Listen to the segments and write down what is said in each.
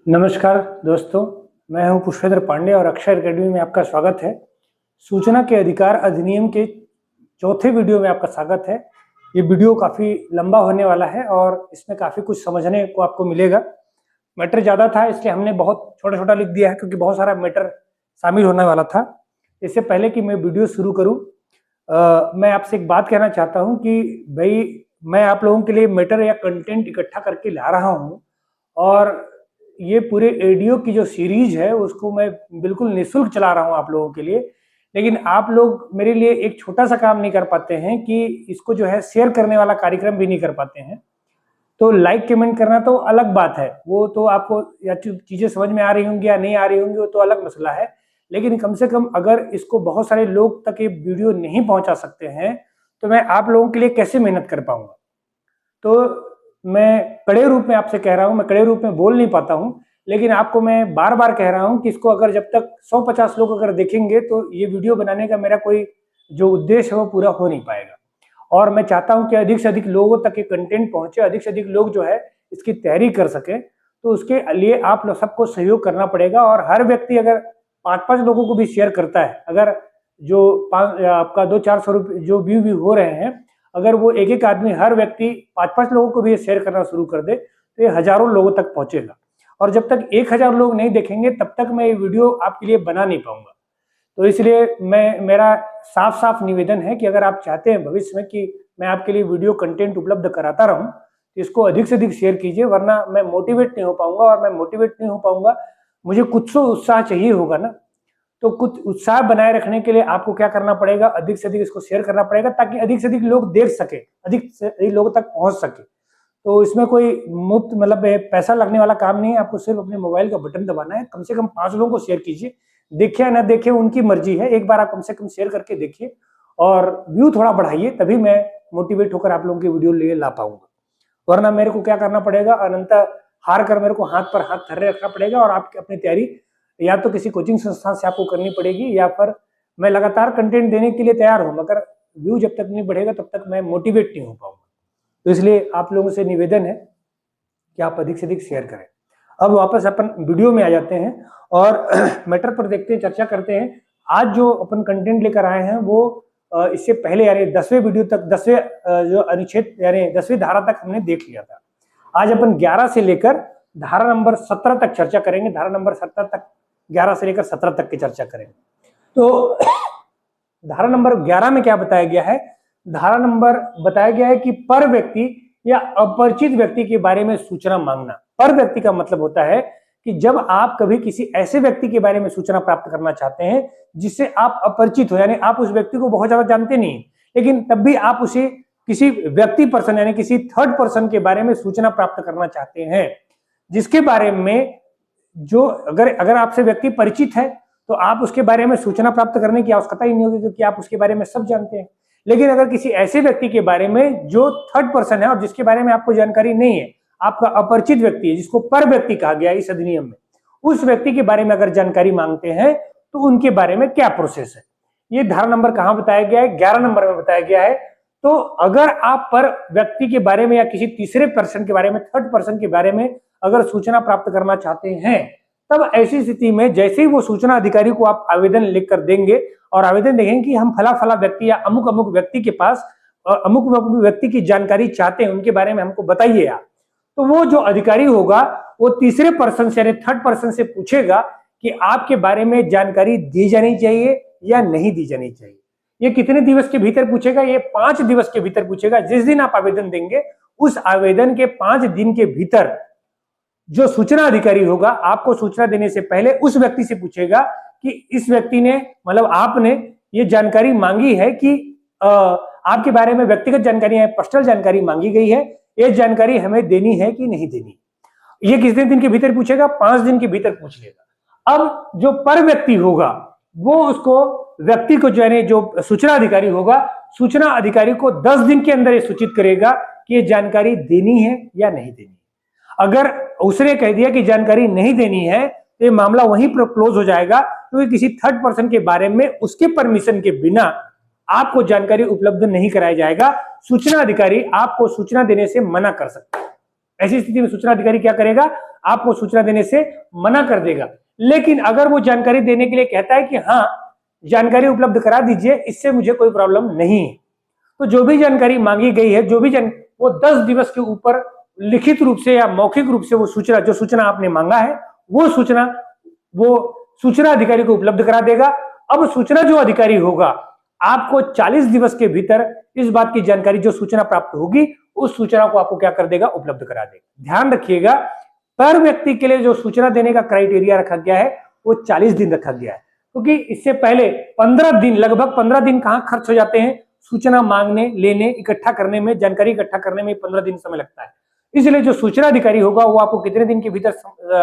नमस्कार दोस्तों, मैं हूं पुष्पेंद्र पांडे और अक्षर एकेडमी में आपका स्वागत है। सूचना के अधिकार अधिनियम के चौथे वीडियो में आपका स्वागत है। ये वीडियो काफ़ी लंबा होने वाला है और इसमें काफ़ी कुछ समझने को आपको मिलेगा। मैटर ज़्यादा था इसलिए हमने बहुत छोटा-छोटा लिख दिया है क्योंकि बहुत सारा मैटर शामिल होने वाला था। इससे पहले कि मैं वीडियो शुरू करूँ मैं आपसे एक बात कहना चाहता हूँ कि भई मैं आप लोगों के लिए मैटर या कंटेंट इकट्ठा करके ला रहा हूँ और ये पूरे ऑडियो की जो सीरीज है उसको मैं बिल्कुल निःशुल्क चला रहा हूँ आप लोगों के लिए। लेकिन आप लोग मेरे लिए एक छोटा सा काम नहीं कर पाते हैं कि इसको जो है शेयर करने वाला कार्यक्रम भी नहीं कर पाते हैं। तो लाइक कमेंट करना तो अलग बात है, वो तो आपको या चीज़ें समझ में आ रही होंगी या नहीं आ रही होंगी वो तो अलग मसला है। लेकिन कम से कम अगर इसको बहुत सारे लोग तक ये वीडियो नहीं पहुंचा सकते हैं तो मैं आप लोगों के लिए कैसे मेहनत कर पाऊंगा। तो मैं कड़े रूप में आपसे कह रहा हूँ, मैं कड़े रूप में बोल नहीं पाता हूँ, लेकिन आपको मैं बार बार कह रहा हूँ कि इसको अगर जब तक 150 लोग अगर देखेंगे तो ये वीडियो बनाने का मेरा कोई जो उद्देश्य है वो पूरा हो नहीं पाएगा। और मैं चाहता हूँ कि अधिक से अधिक लोगों तक ये कंटेंट पहुंचे, अधिक से अधिक लोग जो है इसकी तैयारी कर सके। तो उसके लिए आप लोग सबको सहयोग करना पड़ेगा और हर व्यक्ति अगर 5-5 लोगों को भी शेयर करता है, अगर जो आपका 200-400 रुपये जो व्यू हो रहे हैं, अगर वो एक एक आदमी हर व्यक्ति 5-5 लोगों को भी शेयर करना शुरू कर दे तो ये हजारों लोगों तक पहुंचेगा। और जब तक 1000 लोग नहीं देखेंगे तब तक मैं ये वीडियो आपके लिए बना नहीं पाऊंगा। तो इसलिए मेरा साफ साफ निवेदन है कि अगर आप चाहते हैं भविष्य में कि मैं आपके लिए वीडियो कंटेंट उपलब्ध कराता रहूं तो इसको अधिक से अधिक शेयर कीजिए, वरना मैं मोटिवेट नहीं हो पाऊंगा। और मैं मोटिवेट नहीं हो पाऊंगा, मुझे कुछ तो उत्साह चाहिए होगा ना। तो कुछ उत्साह बनाए रखने के लिए आपको क्या करना पड़ेगा, अधिक से अधिक इसको शेयर करना पड़ेगा ताकि अधिक से अधिक लोग देख सके, अधिक से अधिक लोगों तक पहुंच सके। तो इसमें कोई मुफ्त मतलब पैसा लगने वाला काम नहीं है, आपको सिर्फ अपने मोबाइल का बटन दबाना है। कम से कम 5 लोगों को शेयर कीजिए, देखे या ना देखे उनकी मर्जी है। एक बार आप कम से कम शेयर करके देखिए और व्यू थोड़ा बढ़ाइए, तभी मैं मोटिवेट होकर आप लोगों की वीडियो लिए ला पाऊंगा। वरना मेरे को क्या करना पड़ेगा, अनंत हार कर मेरे को हाथ पर हाथ धरे रखना पड़ेगा और आपकी अपनी तैयारी या तो किसी कोचिंग संस्थान से आपको करनी पड़ेगी या फिर मैं लगातार कंटेंट देने के लिए तैयार हूं, मगर व्यू जब तक नहीं बढ़ेगा तब तक मैं मोटिवेट नहीं हो पाऊंगा। तो इसलिए आप लोगों से निवेदन है कि आप अधिक से अधिक शेयर करें। अब वापस अपन वीडियो में आ जाते हैं और मैटर पर देखते हैं, चर्चा करते हैं। आज जो अपन कंटेंट लेकर आए हैं वो इससे पहले यानी 10वें वीडियो तक 10वें जो अनुच्छेद यानी 10वीं धारा तक हमने देख लिया था। आज अपन 11 से लेकर धारा नंबर 17 तक चर्चा करेंगे। धारा नंबर 17 तक 11 से लेकर 17 तक की चर्चा करेंगे। तो धारा नंबर 11 में क्या बताया गया है, धारा नंबर बताया गया है कि पर व्यक्ति या अपरिचित व्यक्ति के बारे में सूचना मांगना। पर व्यक्ति का मतलब होता है कि जब आप कभी किसी ऐसे व्यक्ति के बारे में सूचना प्राप्त करना चाहते हैं जिससे आप अपरिचित हो, यानी आप उस व्यक्ति को बहुत ज्यादा जानते नहीं, लेकिन तब भी आप उसे किसी व्यक्ति पर्सन यानी किसी थर्ड पर्सन के बारे में सूचना प्राप्त करना चाहते हैं, जिसके बारे में जो अगर आपसे व्यक्ति परिचित है तो आप उसके बारे में सूचना प्राप्त करने की आवश्यकता ही नहीं होगी क्योंकि आप उसके बारे में सब जानते हैं। लेकिन अगर किसी ऐसे व्यक्ति के बारे में जो थर्ड पर्सन है और जिसके बारे में आपको जानकारी नहीं है, आपका अपरिचित व्यक्ति है, जिसको पर व्यक्ति कहा गया है इस अधिनियम में, उस व्यक्ति के बारे में अगर जानकारी मांगते हैं तो उनके बारे में क्या प्रोसेस है, ये धारा नंबर कहां बताया गया है, 11 नंबर में बताया गया है। तो अगर आप पर व्यक्ति के बारे में या किसी तीसरे पर्सन के बारे में, थर्ड पर्सन के बारे में अगर सूचना प्राप्त करना चाहते हैं, तब ऐसी स्थिति में जैसे ही वो सूचना अधिकारी को आप आवेदन लिखकर देंगे और आवेदन देंगे कि हम फला फला व्यक्ति या अमुक अमुक व्यक्ति के पास अमुक व्यक्ति की जानकारी चाहते हैं, उनके बारे में हमको बताइए आप, तो वो जो अधिकारी होगा वो तीसरे पर्सन से यानी थर्ड पर्सन से पूछेगा कि आपके बारे में जानकारी दी जानी चाहिए या नहीं दी जानी चाहिए। ये कितने दिवस के भीतर पूछेगा, ये 5 दिवस के भीतर पूछेगा। जिस दिन आप आवेदन देंगे उस आवेदन के 5 दिन के भीतर जो सूचना अधिकारी होगा आपको सूचना देने से पहले उस व्यक्ति से पूछेगा कि इस व्यक्ति ने मतलब आपने ये जानकारी मांगी है कि आपके बारे में व्यक्तिगत जानकारी है, पर्सनल जानकारी मांगी गई है, ये जानकारी हमें देनी है कि नहीं देनी। ये कितने दिन के भीतर पूछेगा, 5 दिन के भीतर पूछ लेगा। अब जो पर व्यक्ति होगा वो उसको व्यक्ति को जो सूचना अधिकारी होगा, सूचना अधिकारी को 10 दिन के अंदर ये सूचित करेगा कि ये जानकारी देनी है या नहीं देनी। अगर उसने कह दिया कि जानकारी नहीं देनी है तो ये मामला वहीं पर क्लोज हो जाएगा, क्योंकि किसी थर्ड पर्सन के बारे में उसके परमिशन के बिना आपको जानकारी उपलब्ध नहीं कराया जाएगा। सूचना अधिकारी आपको सूचना देने से मना कर सकता है। ऐसी स्थिति में सूचना अधिकारी क्या करेगा, आपको सूचना देने से मना कर देगा। लेकिन अगर वो जानकारी देने के लिए कहता है कि हाँ जानकारी उपलब्ध करा दीजिए, इससे मुझे कोई प्रॉब्लम नहीं है, तो जो भी जानकारी मांगी गई है, वो 10 दिवस के ऊपर लिखित रूप से या मौखिक रूप से वो सूचना, जो सूचना आपने मांगा है वो सूचना अधिकारी को उपलब्ध करा देगा। अब सूचना जो अधिकारी होगा आपको 40 दिवस के भीतर इस बात की जानकारी जो सूचना प्राप्त होगी उस सूचना को आपको क्या कर देगा, उपलब्ध करा देगा। ध्यान रखिएगा, पर व्यक्ति के लिए जो सूचना देने का क्राइटेरिया रखा गया है वो 40 दिन रखा गया है, क्योंकि इससे पहले 15 दिन, लगभग 15 दिन कहां खर्च हो जाते हैं सूचना मांगने, लेने, इकट्ठा करने में, जानकारी इकट्ठा करने में 15 दिन समय लगता है। इसलिए जो सूचना अधिकारी होगा वो आपको कितने दिन के भीतर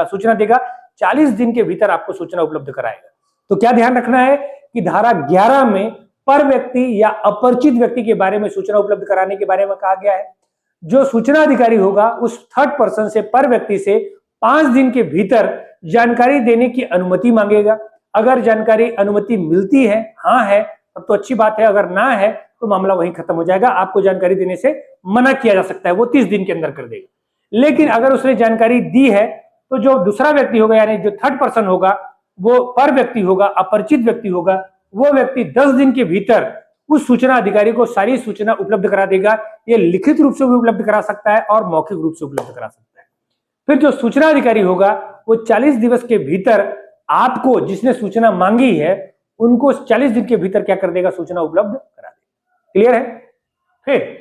सूचना देगा, 40 दिन के भीतर आपको सूचना उपलब्ध कराएगा। तो क्या ध्यान रखना है कि धारा 11 में पर व्यक्ति या अपरिचित व्यक्ति के बारे में सूचना उपलब्ध कराने के बारे में कहा गया है। जो सूचना अधिकारी होगा उस थर्ड पर्सन से, पर व्यक्ति से 5 दिन के भीतर जानकारी देने की अनुमति मांगेगा। अगर जानकारी अनुमति मिलती है, हाँ है, तब तो अच्छी बात है, अगर ना है तो मामला वहीं खत्म हो जाएगा, आपको जानकारी देने से मना किया जा सकता है, वो 30 दिन के अंदर कर देगा। लेकिन अगर उसने जानकारी दी है तो जो दूसरा व्यक्ति होगा, यानी जो थर्ड पर्सन होगा, वो पर व्यक्ति होगा, अपरिचित व्यक्ति होगा, वो व्यक्ति 10 दिन के भीतर उस सूचना अधिकारी को सारी सूचना उपलब्ध करा देगा। ये लिखित रूप से भी उपलब्ध करा सकता है और मौखिक रूप से उपलब्ध करा सकता है। फिर जो सूचना अधिकारी होगा वो 40 दिवस के भीतर आपको, जिसने सूचना मांगी है, उनको 40 दिन के भीतर क्या कर देगा, सूचना उपलब्ध करा देगा। क्लियर है? फिर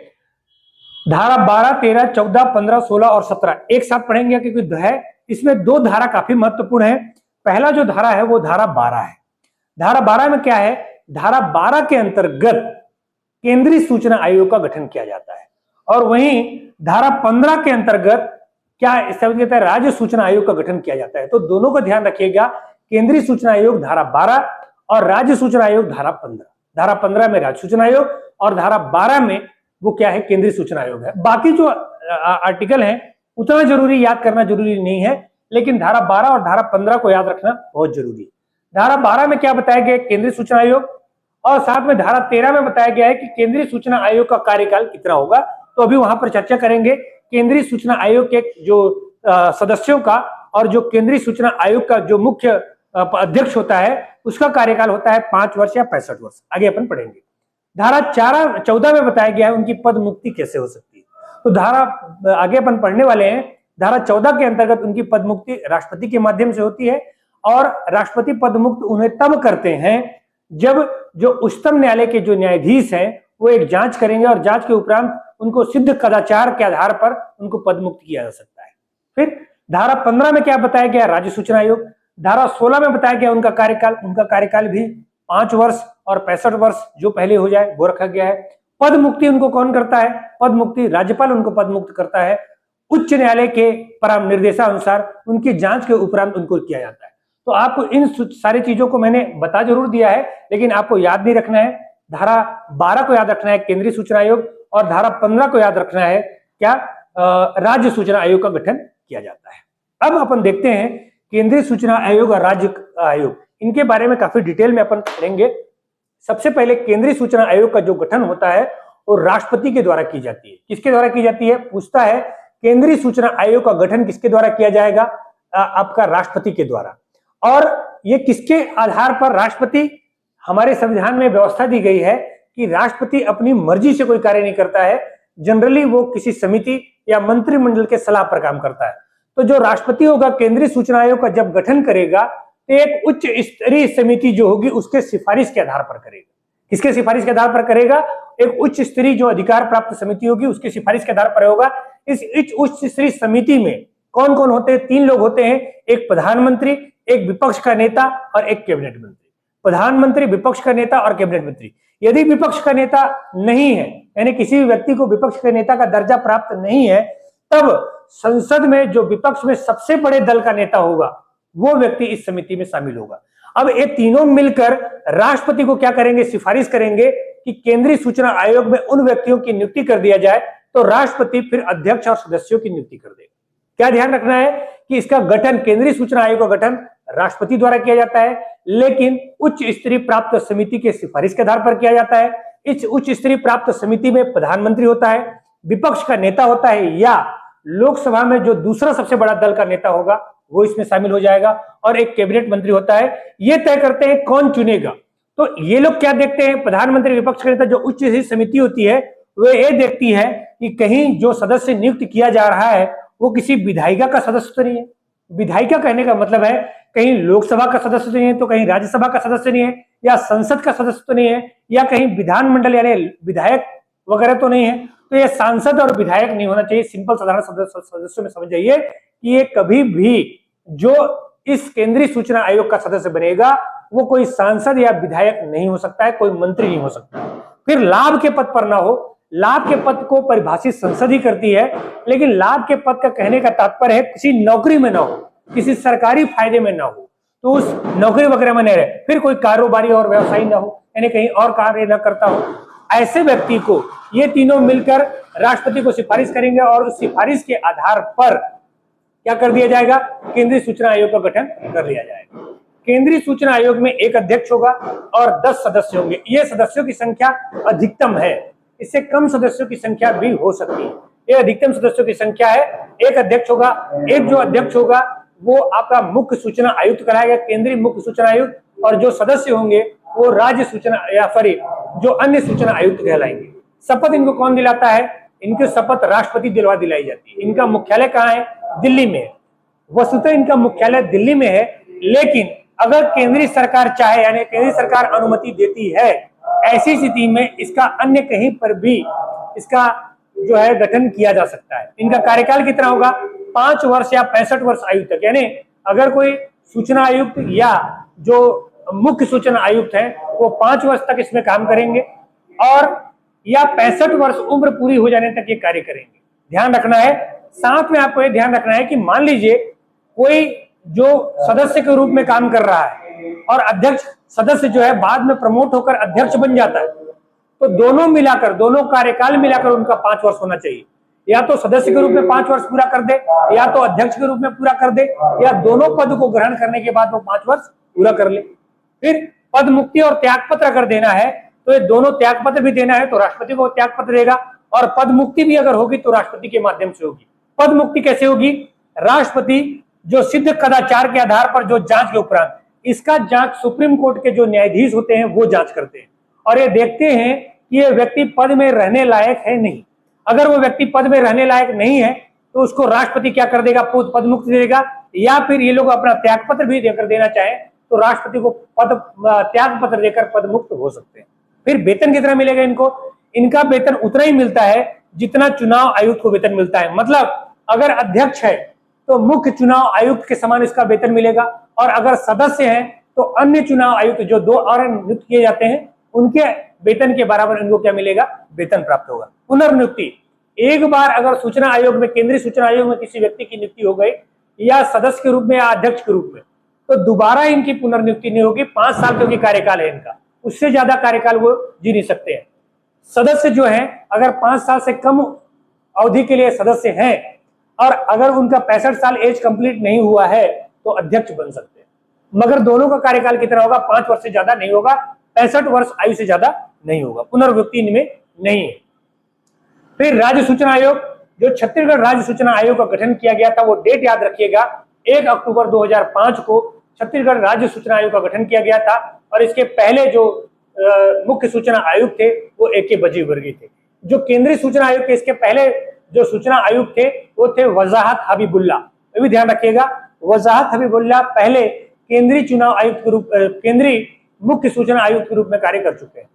धारा 12, 13, 14, 15, 16 और 17 एक साथ पढ़ेंगे क्योंकि है इसमें 2 धारा काफी महत्वपूर्ण है। पहला जो धारा है वो धारा 12 है। धारा 12 में क्या है, धारा 12 के अंतर्गत केंद्रीय सूचना आयोग का गठन किया जाता है, और वहीं धारा 15 के अंतर्गत क्या कहता है, राज्य सूचना आयोग का गठन किया जाता है। तो दोनों का ध्यान रखिएगा, केंद्रीय सूचना आयोग धारा 12 और राज्य सूचना आयोग धारा 15। धारा 15 में राज्य सूचना आयोग और धारा 12 में वो क्या है, केंद्रीय सूचना आयोग है। बाकी जो आर्टिकल है उतना जरूरी याद करना जरूरी नहीं है, लेकिन धारा 12 और धारा 15 को याद रखना बहुत जरूरी है। धारा 12 में क्या बताया गया, केंद्रीय सूचना आयोग, और साथ में धारा 13 में बताया गया है कि केंद्रीय सूचना आयोग का कार्यकाल कितना होगा। तो अभी वहां पर चर्चा करेंगे केंद्रीय सूचना आयोग के जो सदस्यों का, और जो केंद्रीय सूचना आयोग का जो मुख्य अध्यक्ष होता है उसका कार्यकाल होता है 5 वर्ष या 65 वर्ष। आगे अपन पढ़ेंगे। धारा 14 में बताया गया है उनकी पद मुक्ति कैसे हो सकती है। तो धारा आगे अपन पढ़ने वाले हैं। धारा 14 के अंतर्गत उनकी पद मुक्ति राष्ट्रपति के माध्यम से होती है, और राष्ट्रपति पद मुक्त उन्हें तब करते हैं जब जो उच्चतम न्यायालय के जो न्यायाधीश हैं वो एक जांच करेंगे, और जांच के उपरांत उनको सिद्ध कदाचार के आधार पर उनको पद मुक्त किया जा सकता है। फिर धारा 15 में क्या बताया गया, राज्य सूचना आयोग। धारा 16 में बताया गया उनका कार्यकाल भी 5 वर्ष और 65 वर्ष जो पहले हो जाए वो रखा गया है। पद मुक्ति उनको कौन करता है, पद मुक्ति राज्यपाल उनको पद मुक्त करता है। उच्च न्यायालय के परम निर्देशानुसार उनकी जांच के उपरांत उनको किया जाता है। तो आपको इन सारी चीजों को मैंने बता जरूर दिया है, लेकिन आपको याद नहीं रखना है। धारा 12 को याद रखना है, केंद्रीय सूचना आयोग, और धारा 15 को याद रखना है, क्या राज्य सूचना आयोग का गठन किया जाता है। अब अपन देखते हैं केंद्रीय सूचना आयोग और राज्य आयोग, इनके बारे में काफी डिटेल में अपन पढ़ेंगे। सबसे पहले केंद्रीय सूचना आयोग का जो गठन होता है वो राष्ट्रपति के द्वारा की जाती है। किसके द्वारा की जाती है, पूछता है केंद्रीय सूचना आयोग का गठन किसके द्वारा किया जाएगा, आपका राष्ट्रपति के द्वारा। और ये किसके आधार पर, राष्ट्रपति, हमारे संविधान में व्यवस्था दी गई है कि राष्ट्रपति अपनी मर्जी से कोई कार्य नहीं करता है, जनरली वो किसी समिति या मंत्रिमंडल के सलाह पर काम करता है। तो जो राष्ट्रपति होगा केंद्रीय सूचना आयोग का जब गठन करेगा तो एक उच्च स्तरीय समिति जो होगी उसके सिफारिश के आधार पर करेगा। किसके सिफारिश के आधार पर करेगा, एक उच्च स्तरीय जो अधिकार प्राप्त समिति होगी उसकी सिफारिश के आधार पर होगा। इस उच्च स्तरीय समिति में कौन कौन होते हैं, 3 लोग होते हैं, एक प्रधानमंत्री, एक विपक्ष का नेता और एक कैबिनेट मंत्री। प्रधानमंत्री, विपक्ष का नेता और कैबिनेट मंत्री। यदि विपक्ष का नेता नहीं है, यानी किसी भी व्यक्ति को विपक्ष के नेता का दर्जा प्राप्त नहीं है, तब संसद में जो विपक्ष में सबसे बड़े दल का नेता होगा वो व्यक्ति इस समिति में शामिल होगा। अब ये तीनों मिलकर राष्ट्रपति को क्या करेंगे, सिफारिश करेंगे कि केंद्रीय सूचना आयोग में उन व्यक्तियों की नियुक्ति कर दिया जाए। तो राष्ट्रपति फिर अध्यक्ष और सदस्यों की नियुक्ति कर देगा। क्या ध्यान रखना है कि इसका गठन, केंद्रीय सूचना आयोग का गठन राष्ट्रपति द्वारा किया जाता है, लेकिन उच्च स्तरीय प्राप्त समिति के सिफारिश के आधार पर किया जाता है। इस उच्च स्तरीय प्राप्त समिति में प्रधानमंत्री होता है, विपक्ष का नेता होता है, या लोकसभा में जो दूसरा सबसे बड़ा दल का नेता होगा वो इसमें शामिल हो जाएगा और एक कैबिनेट मंत्री होता है। ये तय करते हैं कौन चुनेगा। तो ये लोग क्या देखते हैं, प्रधानमंत्री विपक्ष के नेता जो उच्च स्तरीय समिति होती है वो ये देखती है कि कहीं जो सदस्य नियुक्त किया जा रहा है वो किसी विधायिका का सदस्य तो नहीं है। विधायिका कहने का मतलब है कहीं लोकसभा का सदस्य तो नहीं है, तो कहीं राज्यसभा का सदस्य नहीं है, या संसद का सदस्य तो नहीं है, या कहीं विधानमंडल यानी विधायक वगैरह तो नहीं है। तो ये सांसद और विधायक नहीं होना चाहिए। सिंपल साधारण सदस्यों में समझ जाइए कि ये कभी भी जो इस केंद्रीय सूचना आयोग का सदस्य बनेगा वो कोई सांसद या विधायक नहीं हो सकता है, कोई मंत्री नहीं हो सकता। फिर लाभ के पद पर ना हो, लाभ के पद को परिभाषित संसद ही करती है, लेकिन लाभ के पद का कहने का तात्पर्य है किसी नौकरी में ना हो, किसी सरकारी फायदे में ना हो, तो उस नौकरी वगैरह में नहीं रहे, फिर कोई कारोबारी और व्यवसायी ना हो, यानी कहीं और कार्य न करता हो। ऐसे व्यक्ति को ये तीनों मिलकर राष्ट्रपति को सिफारिश करेंगे और उस सिफारिश के आधार पर क्या कर दिया जाएगा, केंद्रीय सूचना आयोग का गठन कर लिया जाएगा। केंद्रीय सूचना आयोग में एक अध्यक्ष होगा और 10 सदस्य होंगे। ये सदस्यों की संख्या अधिकतम है, इससे कम सदस्यों की संख्या भी हो सकती है। ये अधिकतम सदस्यों की संख्या है। एक अध्यक्ष होगा, एक जो अध्यक्ष होगा वो आपका मुख्य सूचना आयुक्त कराएगा, केंद्रीय मुख्य सूचना आयुक्त, और जो सदस्य होंगे वो राज्य सूचना या सॉरी जो अन्य सूचना आयुक्त कहलाएंगे। शपथ इनको कौन दिलाता है, इनकी शपथ राष्ट्रपति दिलाई जाती है। इनका मुख्यालय कहाँ है, दिल्ली में है। वस्तुतः इनका मुख्यालय दिल्ली में है, लेकिन अगर केंद्रीय सरकार चाहे यानी केंद्रीय सरकार अनुमति देती है, ऐसी स्थिति में इसका अन्य कहीं पर भी इसका जो है गठन किया जा सकता है। इनका कार्यकाल कितना होगा, 5 वर्ष या 65 वर्ष आयु तक। यानी अगर कोई सूचना आयुक्त या जो मुख्य सूचना आयुक्त है वो 5 वर्ष तक इसमें काम करेंगे और या 65 वर्ष उम्र पूरी हो जाने तक ये कार्य करेंगे। ध्यान रखना है, साथ में आपको ये ध्यान रखना है कि मान लीजिए कोई जो सदस्य के रूप में काम कर रहा है और अध्यक्ष सदस्य जो है बाद में प्रमोट होकर अध्यक्ष बन जाता है, तो दोनों मिलाकर, दोनों कार्यकाल मिलाकर उनका 5 वर्ष होना चाहिए। या तो सदस्य के रूप में 5 वर्ष पूरा कर दे, या तो अध्यक्ष के रूप में पूरा कर दे, या दोनों पद को ग्रहण करने के बाद वो 5 वर्ष पूरा कर ले। फिर पद मुक्ति और त्याग पत्र अगर देना है तो ये दोनों त्याग पत्र भी देना है तो राष्ट्रपति को त्याग पत्र देगा, और पद मुक्ति भी अगर होगी तो राष्ट्रपति के माध्यम से होगी। पद मुक्ति कैसे होगी, राष्ट्रपति जो सिद्ध कदाचार के आधार पर जो जांच के उपरांत, इसका जांच सुप्रीम कोर्ट के जो न्यायाधीश होते हैं वो जांच करते हैं और ये देखते हैं कि ये व्यक्ति पद में रहने लायक है नहीं। अगर वो व्यक्ति पद में रहने लायक नहीं है तो उसको राष्ट्रपति क्या कर देगा, पद मुक्ति देगा, या फिर ये लोग अपना त्याग पत्र भी देकर देना चाहे तो राष्ट्रपति को त्याग पत्र देकर पद मुक्त हो सकते हैं। फिर वेतन कितना मिलेगा इनको, इनका वेतन उतना ही मिलता है जितना चुनाव आयुक्त को वेतन मिलता है। मतलब अगर अध्यक्ष है तो मुख्य चुनाव आयुक्त के समान इसका वेतन मिलेगा, और अगर सदस्य हैं तो अन्य चुनाव आयुक्त जो 2 और नियुक्त किए जाते हैं उनके वेतन के बराबर इनको क्या मिलेगा, वेतन प्राप्त होगा। पुनर्नियुक्ति, एक बार अगर सूचना आयोग में, केंद्रीय सूचना आयोग में किसी व्यक्ति की नियुक्ति हो गई या सदस्य के रूप में या अध्यक्ष के रूप में, तो दोबारा इनकी पुनर्नियुक्ति नहीं होगी। 5 साल क्योंकि कार्यकाल है इनका, उससे ज्यादा कार्यकाल वो जी नहीं सकते हैं। सदस्य जो है अगर 5 साल से कम अवधि के लिए सदस्य हैं और अगर उनका 65 साल एज कंप्लीट नहीं हुआ है तो अध्यक्ष बन सकते हैं, मगर दोनों का कार्यकाल कितना होगा, 5 वर्ष से ज्यादा नहीं होगा, 65 वर्ष आयु से ज्यादा नहीं होगा। पुनर्नियुक्ति इनमें नहीं है। फिर राज्य सूचना आयोग, जो छत्तीसगढ़ राज्य सूचना आयोग का गठन किया गया था, वो डेट याद रखिएगा, 1 अक्टूबर 2005 को छत्तीसगढ़ राज्य सूचना आयोग का गठन किया गया था और इसके पहले जो मुख्य सूचना आयुक्त थे वो AK बजीवर्गीय थे। जो केंद्रीय सूचना आयोग के इसके पहले जो सूचना आयुक्त थे वो थे वजाहत हबीबुल्ला। ये भी ध्यान रखिएगा, वजाहत हबीबुल्ला पहले केंद्रीय चुनाव आयुक्त के रूप, केंद्रीय मुख्य सूचना आयुक्त के रूप में कार्य कर चुके हैं।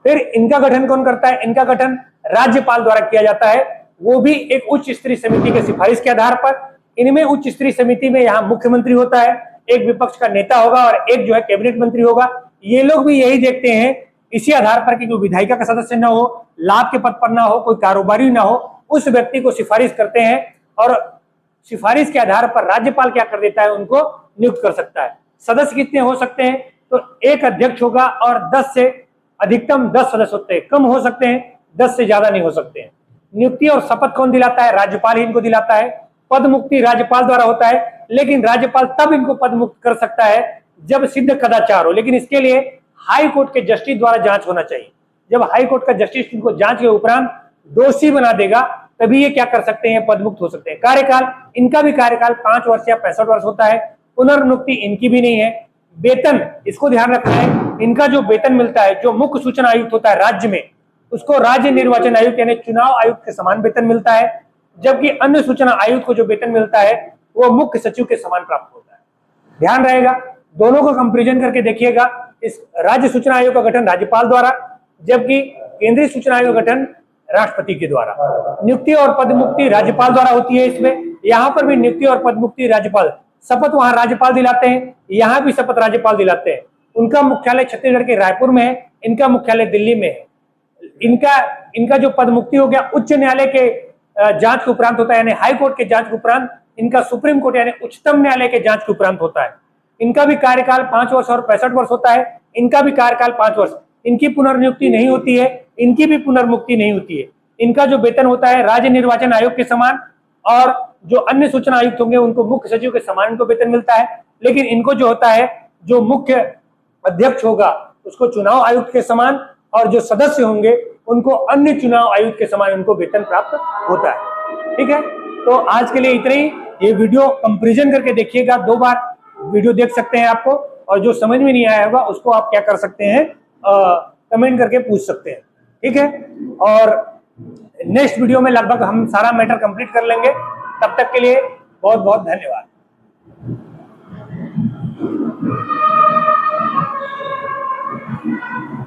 फिर इनका गठन कौन करता है, इनका गठन राज्यपाल द्वारा किया जाता है, वो भी एक उच्च स्तरीय समिति के सिफारिश के आधार पर। इनमें उच्च स्तरीय समिति में यहाँ मुख्यमंत्री होता है, एक विपक्ष का नेता होगा और एक जो है कैबिनेट मंत्री होगा। ये लोग भी यही देखते हैं इसी आधार पर कि कोई विधायिका का सदस्य ना हो, लाभ के पद पर ना हो, कोई कारोबारी ना हो, उस व्यक्ति को सिफारिश करते हैं और सिफारिश के आधार पर राज्यपाल क्या कर देता है, उनको नियुक्त कर सकता है। सदस्य कितने हो सकते हैं, तो एक अध्यक्ष होगा और 10 से अधिकतम 10 सदस्य होते हैं, कम हो सकते हैं, 10 से ज्यादा नहीं हो सकते हैं। नियुक्ति और शपथ कौन दिलाता है, राज्यपाल ही इनको दिलाता है। पद मुक्ति राज्यपाल द्वारा होता है, लेकिन राज्यपाल तब इनको पद मुक्त कर सकता है जब सिद्ध कदाचार हो, लेकिन इसके लिए हाई कोर्ट के जस्टिस द्वारा जांच होना चाहिए। जब हाई कोर्ट का जस्टिस इनको जांच के उपरांत दोषी बना देगा तभी ये क्या कर सकते हैं, पदमुक्त हो सकते हैं। कार्यकाल, इनका भी कार्यकाल 5 वर्ष या 65 वर्ष होता है। पुनर्नियुक्ति इनकी भी नहीं है। वेतन, इसको ध्यान रखना है, इनका जो वेतन मिलता है, जो मुख्य सूचना आयुक्त होता है राज्य में, उसको राज्य निर्वाचन आयुक्त यानी चुनाव आयुक्त के समान वेतन मिलता है, जबकि अन्य सूचना आयुक्त को जो वेतन मिलता है वो मुख्य सचिव के समान प्राप्त होता है। ध्यान रहेगा, दोनों को कंपैरिजन करके देखिएगा। इस राज्य सूचना आयोग का गठन राज्यपाल द्वारा, जबकि केंद्रीय सूचना आयोग का गठन राष्ट्रपति के द्वारा। नियुक्ति और पदमुक्ति राज्यपाल द्वारा होती है। इसमें यहाँ पर भी नियुक्ति और पदमुक्ति राज्यपाल, शपथ वहां राज्यपाल दिलाते हैं, यहाँ भी शपथ राज्यपाल दिलाते हैं। उनका मुख्यालय छत्तीसगढ़ के रायपुर में है, इनका मुख्यालय दिल्ली में है। इनका जो पदमुक्ति हो गया उच्च न्यायालय के जांच के उपरांत होता है, यानी हाई कोर्ट के जांच के उपरांत। इनका सुप्रीम कोर्ट यानी उच्चतम न्यायालय के जांच के उपरांत होता है। इनका भी कार्यकाल 5 वर्ष और 65 वर्ष होता है। इनका भी कार्यकाल 5 वर्ष। इनकी पुनर्नियुक्ति नहीं होती है, इनकी भी पुनर्मुक्ति नहीं होती है। इनका जो वेतन होता है राज्य निर्वाचन आयोग के समान, और जो अन्य सूचना आयुक्त होंगे उनको मुख्य सचिव के समान इनको वेतन मिलता है। लेकिन इनको जो होता है, जो मुख्य अध्यक्ष होगा उसको चुनाव आयुक्त के समान, और जो सदस्य होंगे उनको अन्य चुनाव आयुक्त के समान उनको वेतन प्राप्त होता है। ठीक है, तो आज के लिए इतना ही। ये वीडियो कंपैरिजन करके देखिएगा, 2 बार वीडियो देख सकते हैं आपको, और जो समझ में नहीं आया होगा उसको आप क्या कर सकते हैं, कमेंट करके पूछ सकते हैं। ठीक है, और नेक्स्ट वीडियो में लगभग हम सारा मैटर कंप्लीट कर लेंगे। तब तक के लिए बहुत बहुत धन्यवाद।